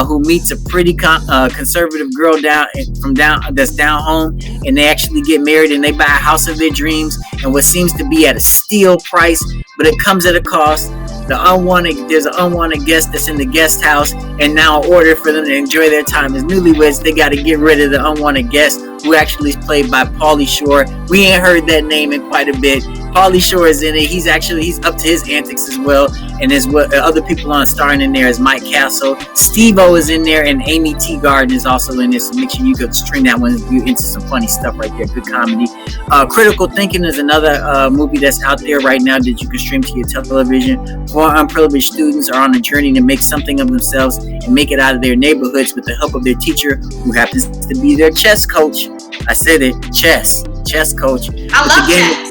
who meets a pretty conservative girl that's down home, and they actually get married, and they buy a house of their dreams, and what seems to be at a steal price, but it comes at a cost. There's an unwanted guest that's in the guest house, and now in order for them to enjoy their time as newlyweds, they got to get rid of the unwanted guest, who actually is played by Pauly Shore. We ain't heard that name in quite a bit. Pauly Shore is in it. He's up to his antics as well, and there's other people on starring in there as Mike Castle. Steve-O is in there, and Amy Teagarden is also in this. So make sure you go stream that one if you're into some funny stuff right there. Good comedy. Critical Thinking is another movie that's out there right now that you can stream to your television. 4 unprivileged students are on a journey to make something of themselves and make it out of their neighborhoods with the help of their teacher, who happens to be their chess coach. I said it, chess coach. I love chess.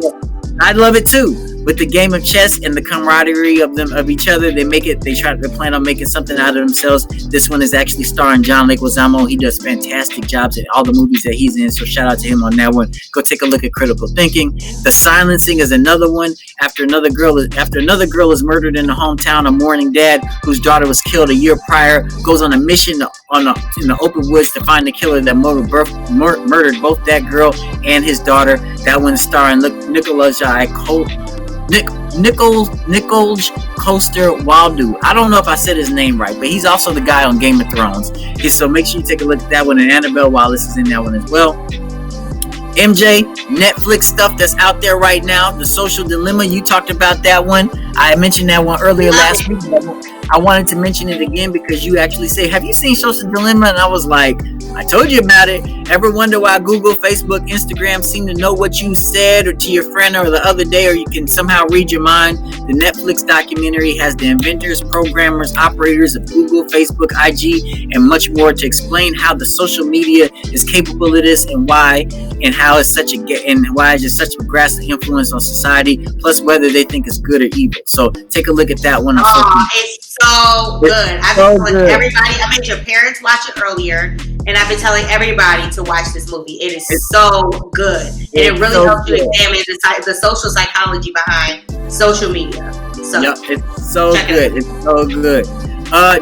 I love it too. With the game of chess and the camaraderie of each other, they plan on making something out of themselves. This one is actually starring John Leguizamo. He does fantastic jobs in all the movies that he's in, so shout out to him on that one. Go take a look at Critical Thinking. The Silencing is another one. After another girl is murdered in the hometown, a mourning dad whose daughter was killed a year prior goes on a mission in the open woods to find the killer that murdered both that girl and his daughter. That one is starring Nicholas Coster-Waldau. I don't know if I said his name right, but he's also the guy on Game of Thrones. So make sure you take a look at that one, and Annabelle Wallace is in that one as well. MJ, Netflix stuff that's out there right now. The Social Dilemma, you talked about that one. I mentioned that one earlier last week. I wanted to mention it again because you actually say, have you seen Social Dilemma? And I was like, I told you about it. Ever wonder why Google, Facebook, Instagram seem to know what you said or to your friend or the other day, or you can somehow read your mind? The Netflix documentary has the inventors, programmers, operators of Google, Facebook, IG, and much more to explain how the social media is capable of this and why, and how it's such a grassy influence on society, plus whether they think it's good or evil. So take a look at that one. It's so good. I've been telling everybody. I made your parents watch it earlier, and I've been telling everybody to watch this movie. It is so good, and it really helps you examine the social psychology behind social media. So it's so good. It's so good.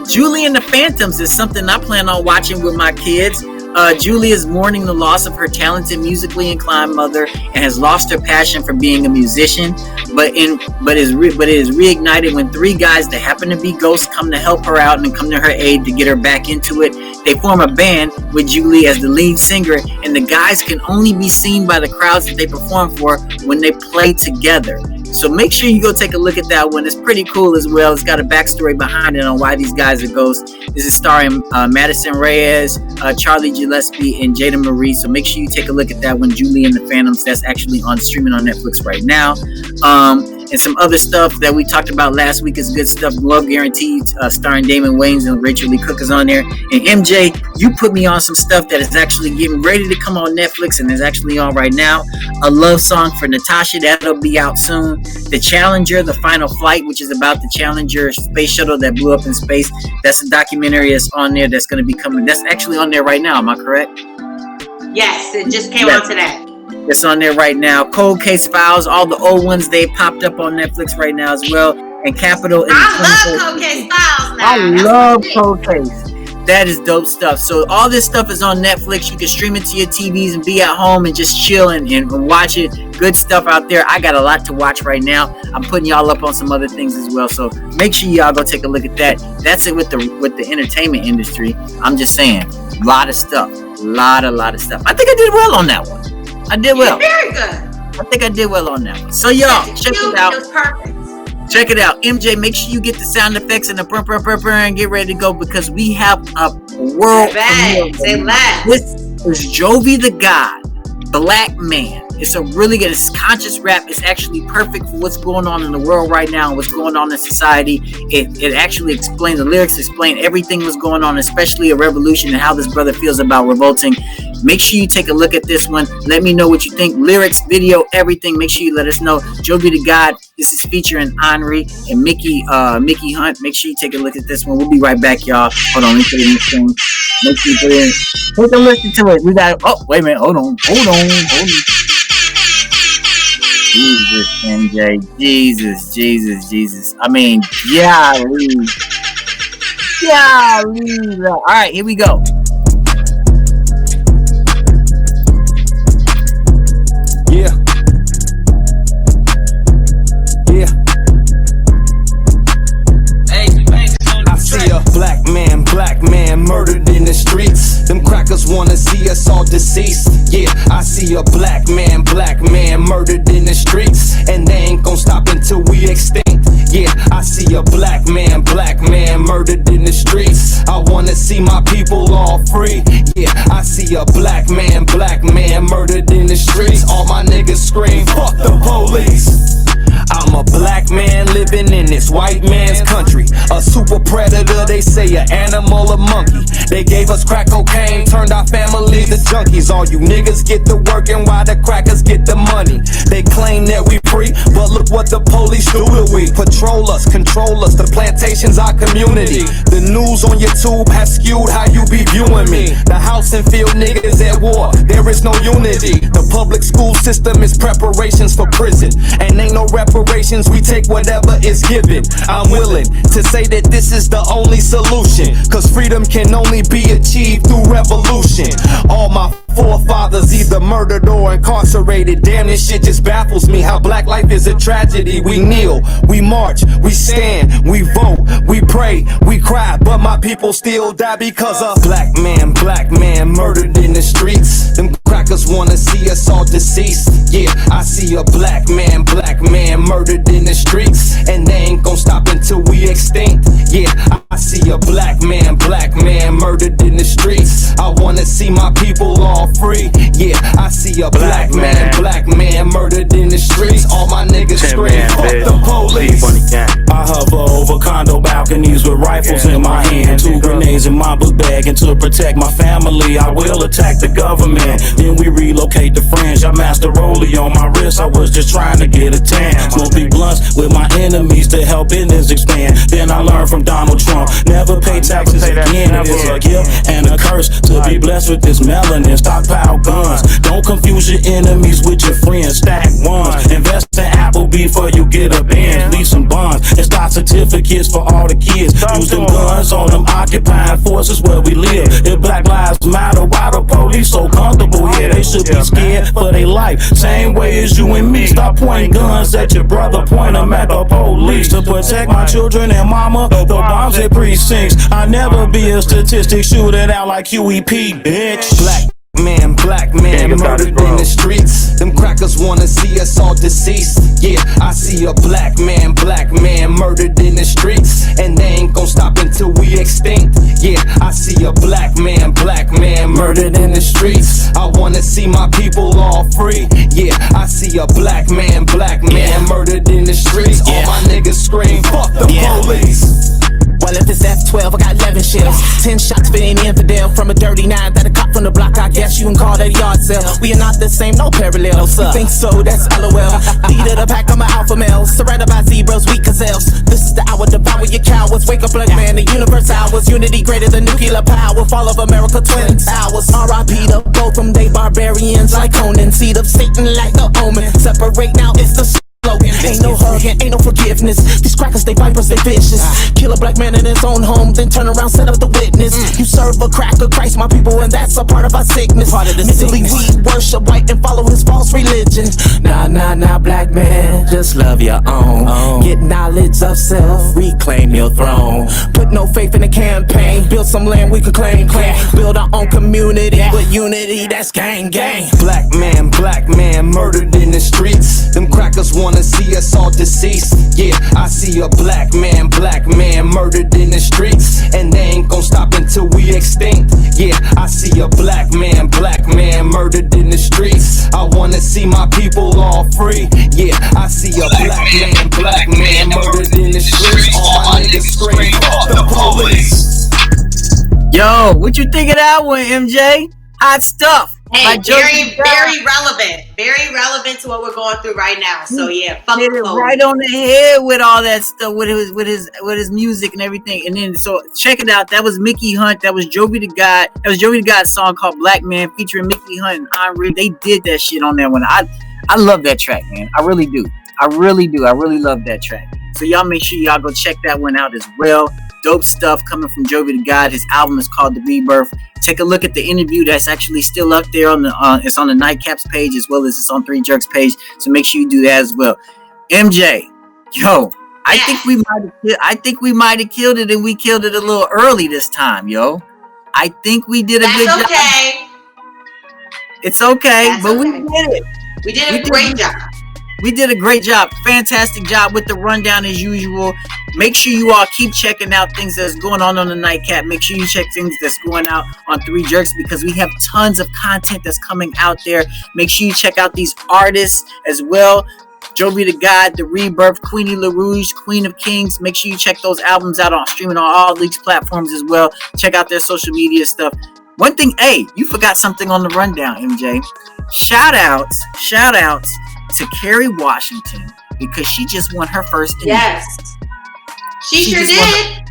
Julie and the Phantoms is something I plan on watching with my kids. Julie is mourning the loss of her talented, musically inclined mother and has lost her passion for being a musician, but it is reignited when three guys that happen to be ghosts come to help her out and come to her aid to get her back into it. They form a band with Julie as the lead singer, and the guys can only be seen by the crowds that they perform for when they play together. So make sure you go take a look at that one. It's pretty cool as well. It's got a backstory behind it on why these guys are ghosts. This is starring Madison Reyes, Charlie Gillespie, and Jada Marie. So make sure you take a look at that one, Julie and the Phantoms. That's actually streaming on Netflix right now. And some other stuff that we talked about last week is good stuff. Love Guaranteed, starring Damon Wayans and Rachel Lee Cook is on there. And MJ, you put me on some stuff that is actually getting ready to come on Netflix and is actually on right now. A love song for Natasha, that'll be out soon. The Challenger, The Final Flight, which is about the Challenger space shuttle that blew up in space. That's a documentary that's on there that's going to be coming. That's actually on there right now. Am I correct? Yes, it just came out today. It's on there right now. Cold Case Files, all the old ones, they popped up on Netflix right now as well. And Capital. I love Cold Case Files now. I love Cold Case. That is dope stuff. So all this stuff is on Netflix. You can stream it to your TVs and be at home and just chill and watch it. Good stuff out there. I got a lot to watch right now. I'm putting y'all up on some other things as well. So make sure y'all go take a look at that. That's it with the entertainment industry. I'm just saying, a lot of stuff. A lot of stuff. I think I did well on that one. I did well. Very good. I think I did well on that one. So y'all, check it out. It was perfect. Check it out. MJ, make sure you get the sound effects and the brr and get ready to go because we have a world premiere. This is Jovidagod, Black Man. It's a really good, it's conscious rap. It's actually perfect for what's going on in the world right now and what's going on in society. It actually explains, the lyrics explain everything that's going on, especially a revolution and how this brother feels about revolting. Make sure you take a look at this one. Let me know what you think. Lyrics, video, everything. Make sure you let us know. Jovidagod. This is featuring Henry and Mickey Hunt. Make sure you take a look at this one. We'll be right back, y'all. Hold on, let me put it in this thing. Make sure you put it in. Take a listen to it. We got. Oh, wait a minute. Hold on. Jesus, MJ. Jesus. I mean, golly. All right, here we go. Black man murdered in the streets. Them crackers wanna see us all deceased. Yeah, I see a black man murdered in the streets. And they ain't gon' stop until we extinct. Yeah, I see a black man murdered in the streets. I wanna see my people all free. Yeah, I see a black man murdered in the streets. All my niggas scream, fuck the police. I'm a black man living in this white man's country. A super predator, they say an animal, a monkey. They gave us crack cocaine, turned our family to junkies. All you niggas get to work and why the crackers get the money. They claim that we free, but look what the police do to we. Patrol us, control us, the plantation's our community. The news on your tube has skewed how you be viewing me. The house and field niggas at war, there is no unity. The public school system is preparations for prison. And ain't no reparations, we take whatever is given. I'm willing to say that this is the only solution, cause freedom can only be achieved through revolution. All my forefathers either murdered or incarcerated. Damn, this shit just baffles me, how black life is a tragedy. We kneel, we march, we stand, we vote, we pray, we cry, but my people still die because of black man murdered in the streets. Them crackers wanna see us all deceased. Yeah, I see a black man murdered in the streets. And they ain't gon' stop until we extinct. Yeah, I see a black man murdered in the streets. I wanna see my people all free. Yeah, I see a black man murdered in the streets. All my niggas scream, fuck the police. I hover over condo balconies with rifles in my hand, 2 grenades in my book bag, and to protect my family, I will attack the government. Then we relocate the fringe. I master rollie on my wrist. I was just trying to get a tan. Smoke big blunts with my enemies to help business expand. Then I learned from Donald Trump, never pay taxes again. It is a gift and a curse to be blessed with this melanin. Stockpile guns. Don't confuse your enemies with your friends. Stack ones. Invest in Apple before you get a Benz. Leave some bonds and stock certificates for all the kids. Use them guns on them occupying forces where we live. If Black Lives Matter, why the should be scared for their life. Same way as you and me. Stop pointing guns at your brother, point them at the police. To protect my children and mama, the bombs at precincts. I never be a statistic, shoot it out like QEP, bitch. Black man murdered in the streets. Them crackers wanna see us all deceased. Yeah, I see a black man murdered in the streets, and they ain't gon' stop until we extinct. Yeah, I see a black man murdered in the streets. I wanna see my people all free. Yeah, I see a black man murdered in the streets. All my niggas scream, fuck the police. Well, if it's F12, I got 11 shells. 10 shots for any infidel from a dirty 9 that a cop from the block. I guess you can call that a yard sale. We are not the same, no parallel. You think so? That's LOL. Leader of the pack, I'm an alpha male. Surrounded by zebras, weak gazelles. This is the hour, devour your cowards. Wake up, black man, the universe hours. Unity greater than nuclear power. Fall of America, twin towers. R.I.P. to both them, they barbarians like Conan. Seed of Satan like the omen. Separate now, it's the slogan. Ain't no hugging, ain't no forgiveness. These crackers, they vipers, they vicious. Kill a black man in his own home, then turn around, set up the witness. You serve a cracker, Christ, my people, and that's a part of our sickness. Mentally, we worship white and follow his false religion. Nah, black man, just love your own. Get knowledge of self, reclaim your throne. Put no faith in the campaign, build some land we can claim. Build our own community with unity, that's gang. Black man murdered in the streets. Them crackers wanna see us all deceased. Yeah, I see a black man murdered in the streets, and they ain't gon' stop until we extinct. Yeah, I see a black man murdered in the streets. I wanna see my people all free. Yeah, I see a black man murdered in the streets. All my niggas scream, fuck the police. Yo, what you think of that one, MJ? Hot stuff. Hey, very relevant to what we're going through right now. So yeah, fuck hit it right on the head with all that stuff, with his music and everything. And then so check it out. That was Mickey Hunt. That was Jovidagod. That was Jovidagod's song called Black Man featuring Mickey Hunt and Henri. They did that shit on that one. I love that track, man. I really do. I really love that track. So y'all make sure y'all go check that one out as well. Dope stuff coming from Jovidagod. His album is called The Rebirth. Take a look at the interview that's actually still up there on the it's on the Nightcaps page as well as it's on 3 Jerks page. So make sure you do that as well. MJ, yo, I think we might have killed it, and we killed it a little early this time, yo. I think we did a good job. It's okay, but we did it. We did a great job. We did a great job. Fantastic job with the rundown as usual. Make sure you all keep checking out things that's going on the Nightcap. Make sure you check things that's going out on 3 Jerks because we have tons of content that's coming out there. Make sure you check out these artists as well. Jovidagod, The Rebirth, Queenie LaRouge, Queen of Kings. Make sure you check those albums out on streaming on all these platforms as well. Check out their social media stuff. One thing, hey, you forgot something on the rundown, MJ. Shout outs to Kerry Washington because she just won her first Emmy. Yes, she sure did.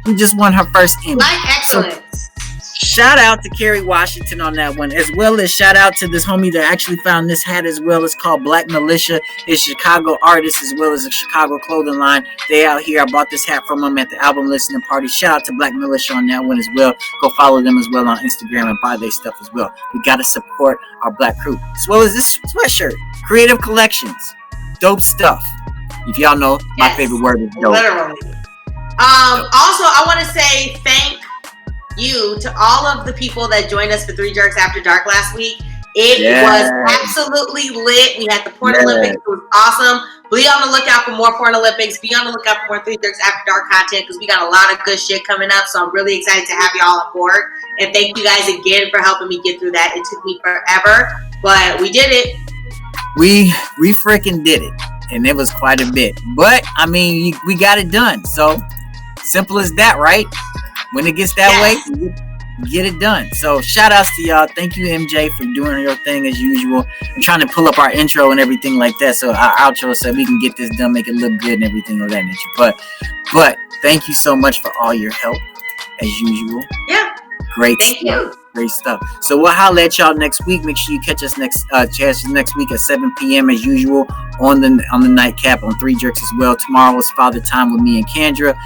She just won her first Emmy. Like excellence. So, shout out to Kerry Washington on that one, as well as shout out to this homie that actually found this hat as well. It's called Black Militia. It's Chicago artist as well as a Chicago clothing line. They out here. I bought this hat from them at the album listening party. Shout out to Black Militia on that one as well. Go follow them as well on Instagram and buy their stuff as well. We got to support our black crew. As well as this sweatshirt. Creative Collections. Dope stuff. If y'all know, my favorite word is dope. Literally. Also, I want to say thank you to all of the people that joined us for 3 Jerks After Dark last week. It was absolutely lit. We had the Porn Olympics. It was awesome. Be on the lookout for more Porn Olympics. Be on the lookout for more 3 Jerks After Dark content because we got a lot of good shit coming up. So I'm really excited to have y'all on board. And thank you guys again for helping me get through that. It took me forever, but we did it. We freaking did it. And it was quite a bit. But, I mean, we got it done. So, simple as that, right? When it gets that way, get it done. So, shout outs to y'all. Thank you, MJ, for doing your thing as usual. I'm trying to pull up our intro and everything like that. So, our outro so we can get this done, make it look good and everything of that nature. But, thank you so much for all your help, as usual. Yeah. Great stuff. Great stuff. So we'll holler at y'all next week. Make sure you catch us next week at 7 p.m. as usual on the Nightcap on 3 Jerks as well. Tomorrow is Father Time with me and Kendra.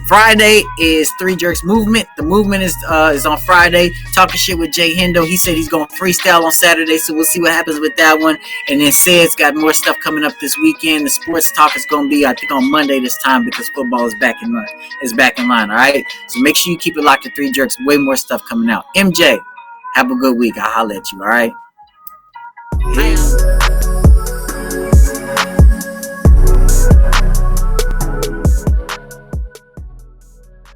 Friday is Three Jerks Movement. The movement is on Friday. Talking shit with Jay Hendo. He said he's going to freestyle on Saturday, so we'll see what happens with that one. And then Said's got more stuff coming up this weekend. The sports talk is going to be, I think, on Monday this time because football is back in line. All right, so make sure you keep it locked to Three Jerks. Way more stuff coming out. MJ, have a good week. I'll holler at you. All right. Peace.